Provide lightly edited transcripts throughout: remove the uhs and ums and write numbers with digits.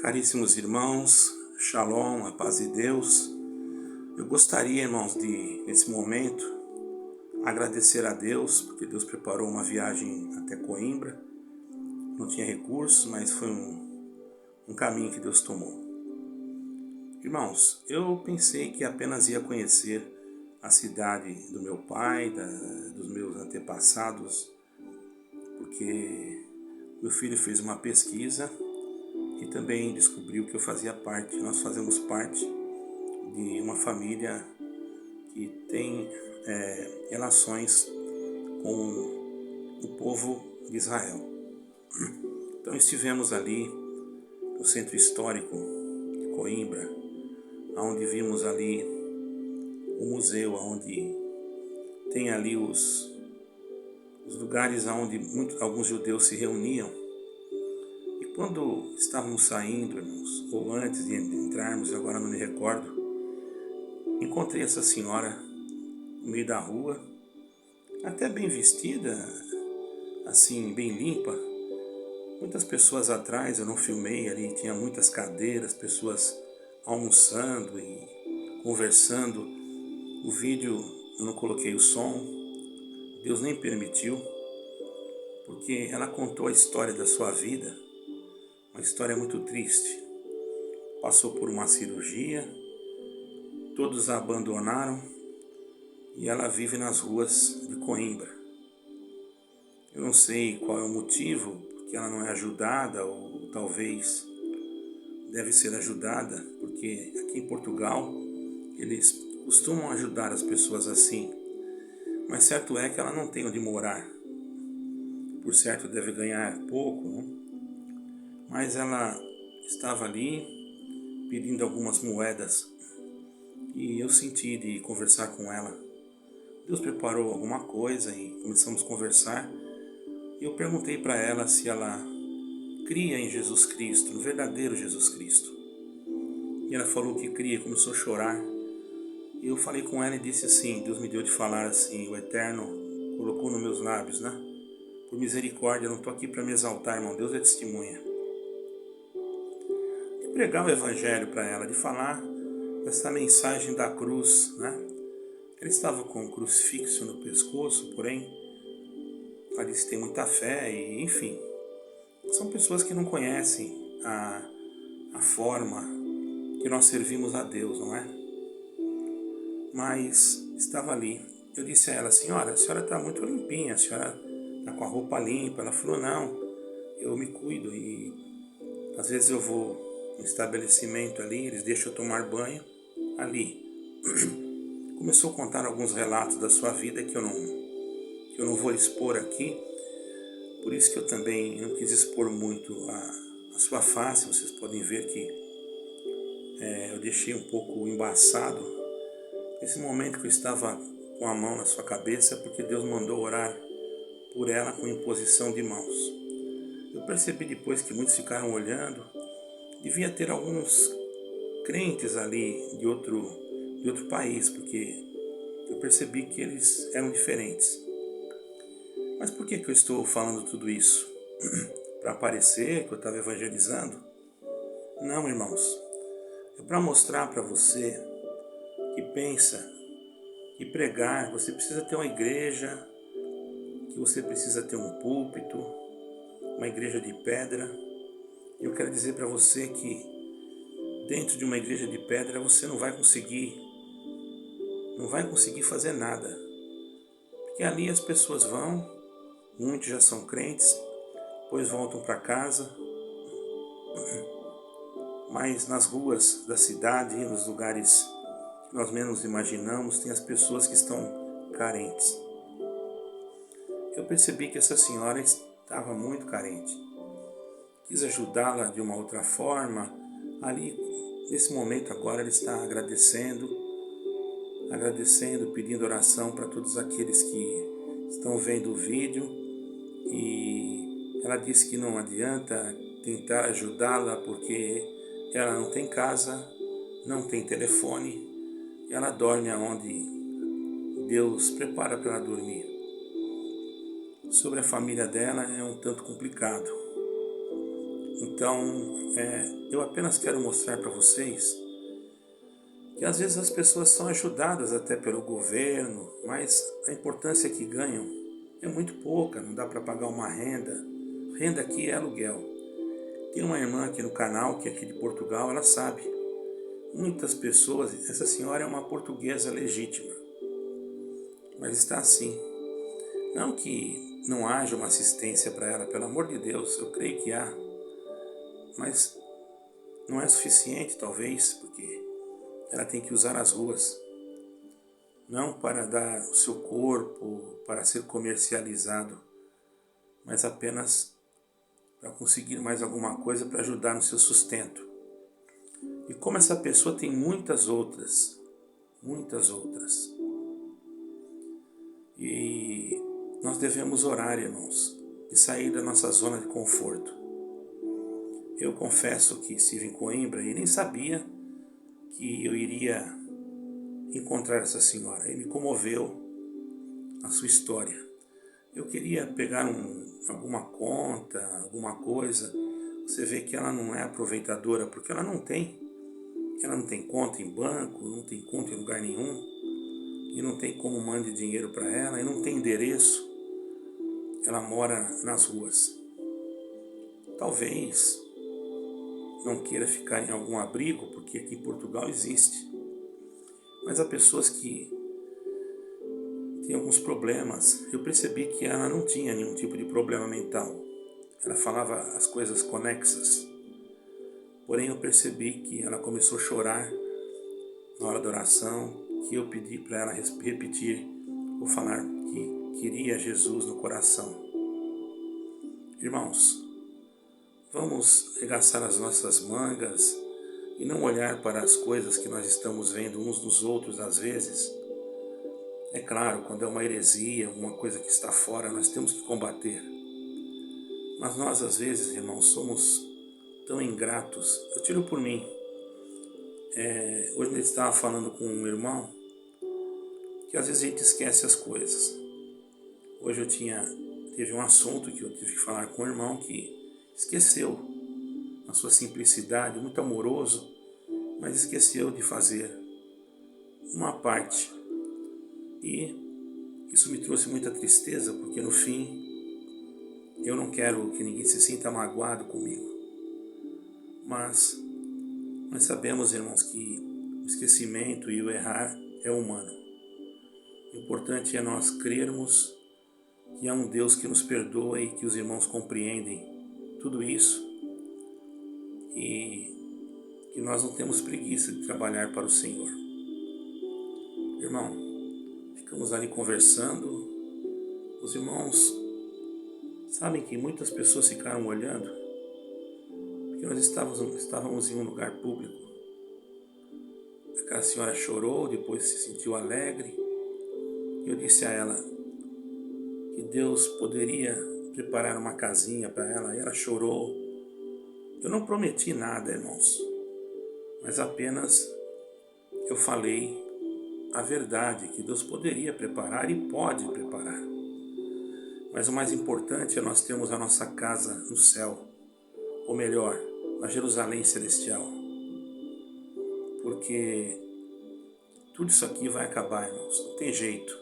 Caríssimos irmãos, Shalom, a paz de Deus. Eu gostaria, irmãos, de, nesse momento, agradecer a Deus, porque Deus preparou uma viagem até Coimbra. Não tinha recursos, mas foi um caminho que Deus tomou. Irmãos, eu pensei que apenas ia conhecer a cidade do meu pai, dos meus antepassados, porque meu filho fez uma pesquisa e também descobriu que eu fazia parte, nós fazemos parte de uma família que tem relações com o povo de Israel. Então estivemos ali no centro histórico de Coimbra, onde vimos ali o museu, onde tem ali os lugares onde alguns judeus se reuniam. E quando estávamos saindo, irmãos, ou antes de entrarmos, agora não me recordo, encontrei essa senhora no meio da rua, até bem vestida, assim, bem limpa. Muitas pessoas atrás, eu não filmei ali, tinha muitas cadeiras, pessoas almoçando e conversando. O vídeo eu não coloquei o som, Deus nem permitiu, porque ela contou a história da sua vida, uma história muito triste. Passou por uma cirurgia, todos a abandonaram e ela vive nas ruas de Coimbra. Eu não sei qual é o motivo, porque ela não é ajudada, ou talvez deve ser ajudada, porque aqui em Portugal eles costumam ajudar as pessoas assim. Mas certo é que ela não tem onde morar. Por certo deve ganhar pouco, né? Mas ela estava ali pedindo algumas moedas e eu senti de conversar com ela. Deus preparou alguma coisa e começamos a conversar. E eu perguntei para ela se ela cria em Jesus Cristo, no verdadeiro Jesus Cristo. E ela falou que cria e começou a chorar. E eu falei com ela e disse assim, Deus me deu de falar assim, o Eterno colocou nos meus lábios, né? Por misericórdia, eu não estou aqui para me exaltar, irmão, Deus é testemunha. De pregar o Evangelho para ela, de falar essa mensagem da cruz, né? Ele estava com um crucifixo no pescoço, porém, ela disse que tem muita fé e, enfim, são pessoas que não conhecem a forma que nós servimos a Deus, não é? Mas estava ali. Eu disse a ela, senhora, a senhora está muito limpinha, a senhora está com a roupa limpa. Ela falou, não, eu me cuido e às vezes eu vou no estabelecimento ali, eles deixam eu tomar banho ali. Começou a contar alguns relatos da sua vida que eu não vou expor aqui, por isso que eu também não quis expor muito a sua face. Vocês podem ver que eu deixei um pouco embaçado nesse momento que eu estava com a mão na sua cabeça, porque Deus mandou orar por ela com imposição de mãos. Eu percebi depois que muitos ficaram olhando, devia ter alguns crentes ali de outro país, porque eu percebi que eles eram diferentes. Mas por que eu estou falando tudo isso? Para parecer que eu estava evangelizando? Não, irmãos. É para mostrar para você que pensa que pregar, você precisa ter uma igreja, que você precisa ter um púlpito, uma igreja de pedra. Eu quero dizer para você que dentro de uma igreja de pedra você não vai conseguir fazer nada. Porque ali as pessoas vão, muitos já são crentes, depois voltam para casa, mas nas ruas da cidade, nos lugares que nós menos imaginamos, tem as pessoas que estão carentes. Eu percebi que essa senhora estava muito carente. Quis ajudá-la de uma outra forma. Ali, nesse momento agora, ela está agradecendo, pedindo oração para todos aqueles que estão vendo o vídeo. E ela disse que não adianta tentar ajudá-la porque ela não tem casa, não tem telefone, ela dorme aonde Deus prepara para ela dormir. Sobre a família dela é um tanto complicado. Então, eu apenas quero mostrar para vocês que às vezes as pessoas são ajudadas até pelo governo, mas a importância que ganham é muito pouca, não dá para pagar uma renda. Renda aqui é aluguel. Tem uma irmã aqui no canal, que é aqui de Portugal, ela sabe. Muitas pessoas, essa senhora é uma portuguesa legítima, mas está assim. Não que não haja uma assistência para ela, pelo amor de Deus, eu creio que há, mas não é suficiente talvez, porque ela tem que usar as ruas, não para dar o seu corpo, para ser comercializado, mas apenas para conseguir mais alguma coisa para ajudar no seu sustento. E como essa pessoa tem muitas outras, e nós devemos orar, irmãos, e sair da nossa zona de conforto. Eu confesso que estive em Coimbra e nem sabia que eu iria encontrar essa senhora. E me comoveu a sua história. Eu queria pegar alguma conta, alguma coisa. Você vê que ela não é aproveitadora, porque ela não tem conta em banco, não tem conta em lugar nenhum, e não tem como mande dinheiro para ela, e não tem endereço. Ela mora nas ruas. Talvez não queira ficar em algum abrigo, porque aqui em Portugal existe. Mas há pessoas que têm alguns problemas. Eu percebi que ela não tinha nenhum tipo de problema mental. Ela falava as coisas conexas. Porém, eu percebi que ela começou a chorar na hora da oração, que eu pedi para ela repetir ou falar que queria Jesus no coração. Irmãos, vamos arregaçar as nossas mangas e não olhar para as coisas que nós estamos vendo uns nos outros às vezes. É claro, quando é uma heresia, uma coisa que está fora, nós temos que combater. Mas nós às vezes, irmãos, somos tão ingratos. Eu tiro por mim. Hoje eu estava falando com um irmão que às vezes a gente esquece as coisas. Hoje teve um assunto que eu tive que falar com um irmão que esqueceu, na sua simplicidade, muito amoroso, mas esqueceu de fazer uma parte. E isso me trouxe muita tristeza, porque no fim eu não quero que ninguém se sinta magoado comigo. Mas nós sabemos, irmãos, que o esquecimento e o errar é humano. O importante é nós crermos que há um Deus que nos perdoa e que os irmãos compreendem tudo isso e que nós não temos preguiça de trabalhar para o Senhor. Irmão, ficamos ali conversando. Os irmãos sabem que muitas pessoas ficaram olhando, porque nós estávamos em um lugar público. Aquela senhora chorou, depois se sentiu alegre. Eu disse a ela que Deus poderia preparar uma casinha para ela, e ela chorou. Eu não prometi nada, irmãos, mas apenas eu falei a verdade, que Deus poderia preparar e pode preparar. Mas o mais importante é nós termos a nossa casa no céu, ou melhor, na Jerusalém Celestial. Porque tudo isso aqui vai acabar, irmãos, não tem jeito.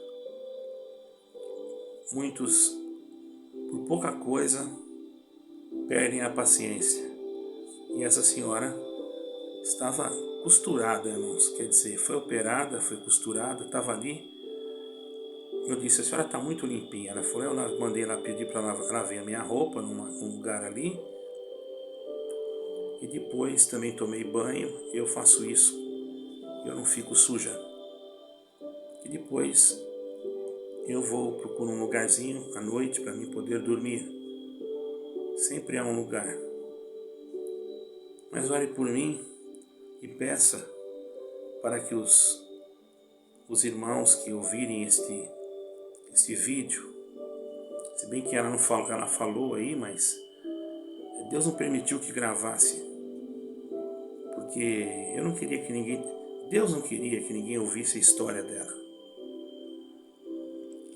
Muitos, por pouca coisa, perdem a paciência. E essa senhora estava costurada, irmãos, quer dizer, foi operada, foi costurada, estava ali. Eu disse, a senhora está muito limpinha. Ela falou, eu mandei ela pedir para ela ver a minha roupa num lugar ali. E depois também tomei banho, eu faço isso, eu não fico suja. E depois eu procuro um lugarzinho à noite para mim poder dormir. Sempre há um lugar. Mas ore por mim e peça para que os irmãos que ouvirem este vídeo, se bem que ela falou aí, mas Deus não permitiu que gravasse, porque Deus não queria que ninguém ouvisse a história dela.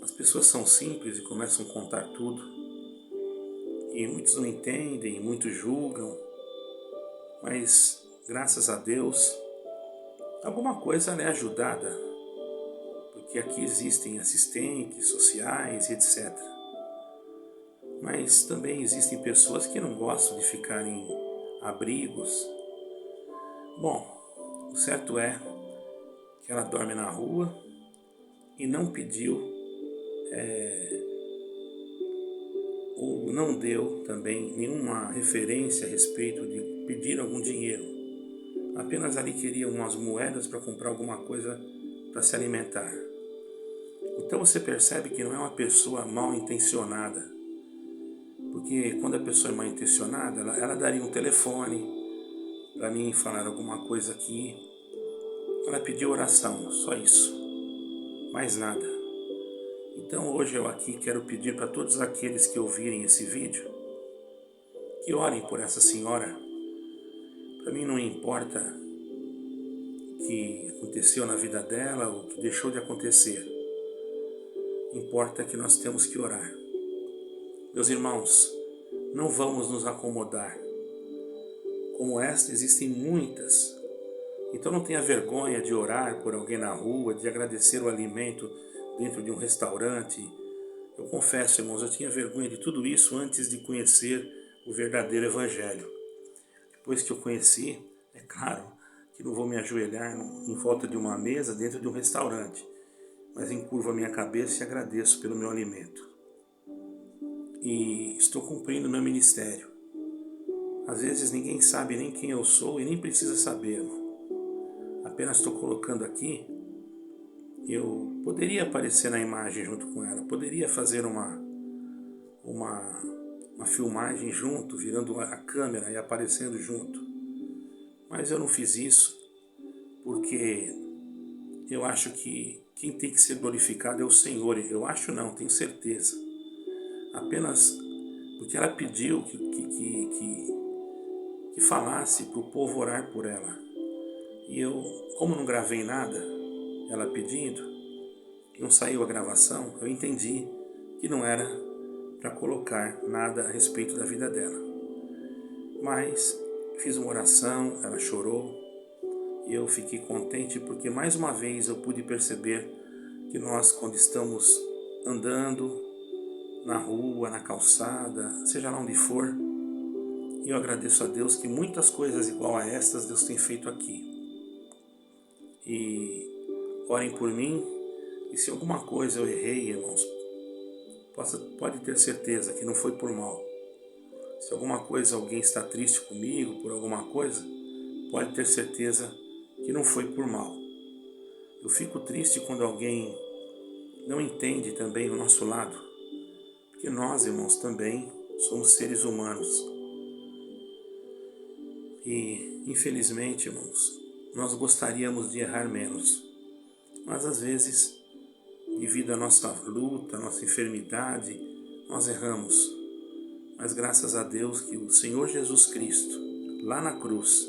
As pessoas são simples e começam a contar tudo. e muitos não entendem, muitos julgam, mas graças a Deus alguma coisa é ajudada, porque aqui existem assistentes sociais e etc. Mas também existem pessoas que não gostam de ficar em abrigos. Bom, o certo é que ela dorme na rua e não pediu ou não deu também nenhuma referência a respeito de pedir algum dinheiro. Apenas ali queria umas moedas para comprar alguma coisa para se alimentar. Então você percebe que não é uma pessoa mal intencionada, porque quando a pessoa é mal intencionada, ela daria um telefone para mim falar alguma coisa aqui. Ela pediu oração, só isso, mais nada. Então hoje eu aqui quero pedir para todos aqueles que ouvirem esse vídeo, que orem por essa senhora. Para mim não importa o que aconteceu na vida dela ou o que deixou de acontecer. Importa que nós temos que orar. Meus irmãos, não vamos nos acomodar. Como esta, existem muitas. Então não tenha vergonha de orar por alguém na rua, de agradecer o alimento dentro de um restaurante. Eu confesso, irmãos, eu tinha vergonha de tudo isso antes de conhecer o verdadeiro Evangelho. Depois que eu conheci, é claro que não vou me ajoelhar em volta de uma mesa dentro de um restaurante, mas encurvo a minha cabeça e agradeço pelo meu alimento. E estou cumprindo meu ministério. Às vezes ninguém sabe nem quem eu sou e nem precisa saber, irmão. Apenas estou colocando aqui. Eu poderia aparecer na imagem junto com ela, poderia fazer uma filmagem junto, virando a câmera e aparecendo junto. Mas eu não fiz isso porque eu acho que quem tem que ser glorificado é o Senhor. Eu acho não, tenho certeza. Apenas porque ela pediu que falasse para o povo orar por ela. E eu, como não gravei nada, ela pedindo, não saiu a gravação, eu entendi que não era para colocar nada a respeito da vida dela. Mas fiz uma oração, ela chorou, e eu fiquei contente porque mais uma vez eu pude perceber que nós, quando estamos andando na rua, na calçada, seja lá onde for, e eu agradeço a Deus que muitas coisas igual a estas Deus tem feito aqui. E orem por mim, e se alguma coisa eu errei, irmãos, pode ter certeza que não foi por mal. Se alguma coisa alguém está triste comigo por alguma coisa, pode ter certeza que não foi por mal. Eu fico triste quando alguém não entende também o nosso lado, porque nós, irmãos, também somos seres humanos. E, infelizmente, irmãos, nós gostaríamos de errar menos, mas às vezes, devido à nossa luta, à nossa enfermidade, nós erramos. Mas graças a Deus que o Senhor Jesus Cristo, lá na cruz,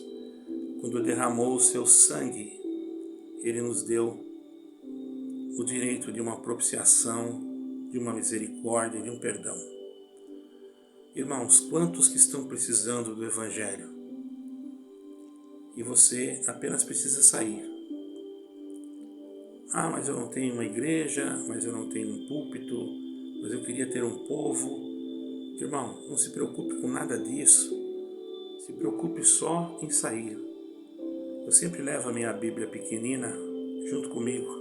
quando derramou o seu sangue, Ele nos deu o direito de uma propiciação, de uma misericórdia, de um perdão. Irmãos, quantos que estão precisando do Evangelho? E você apenas precisa sair. Ah, mas eu não tenho uma igreja, mas eu não tenho um púlpito, mas eu queria ter um povo. Irmão, não se preocupe com nada disso. Se preocupe só em sair. Eu sempre levo a minha Bíblia pequenina junto comigo.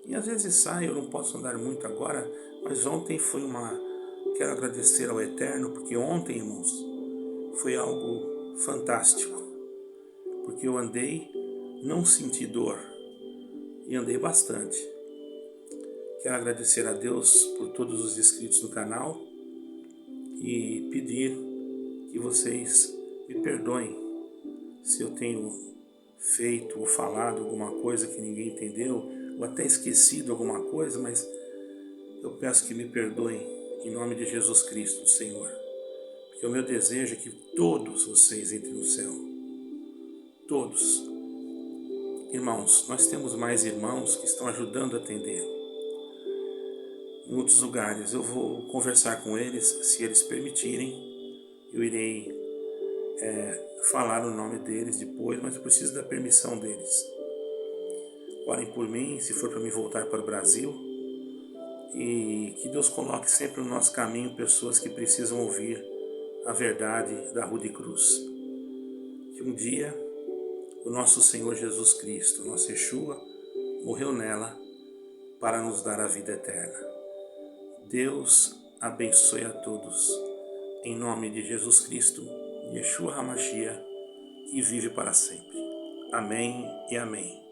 E às vezes saio, eu não posso andar muito agora, mas ontem foi Quero agradecer ao Eterno, porque ontem, irmãos, foi algo fantástico. Porque eu andei, não senti dor, e andei bastante. Quero agradecer a Deus por todos os inscritos no canal e pedir que vocês me perdoem se eu tenho feito ou falado alguma coisa que ninguém entendeu, ou até esquecido alguma coisa, mas eu peço que me perdoem em nome de Jesus Cristo, Senhor. Porque o meu desejo é que todos vocês entrem no céu. Todos. Irmãos, nós temos mais irmãos que estão ajudando a atender. em outros lugares. Eu vou conversar com eles, se eles permitirem. Eu irei falar o nome deles depois, mas eu preciso da permissão deles. Orem por mim, se for para mim voltar para o Brasil. E que Deus coloque sempre no nosso caminho pessoas que precisam ouvir a verdade da Rude Cruz. Que um dia o nosso Senhor Jesus Cristo, nosso Yeshua, morreu nela para nos dar a vida eterna. Deus abençoe a todos. Em nome de Jesus Cristo, Yeshua HaMashiach, que vive para sempre. Amém e amém.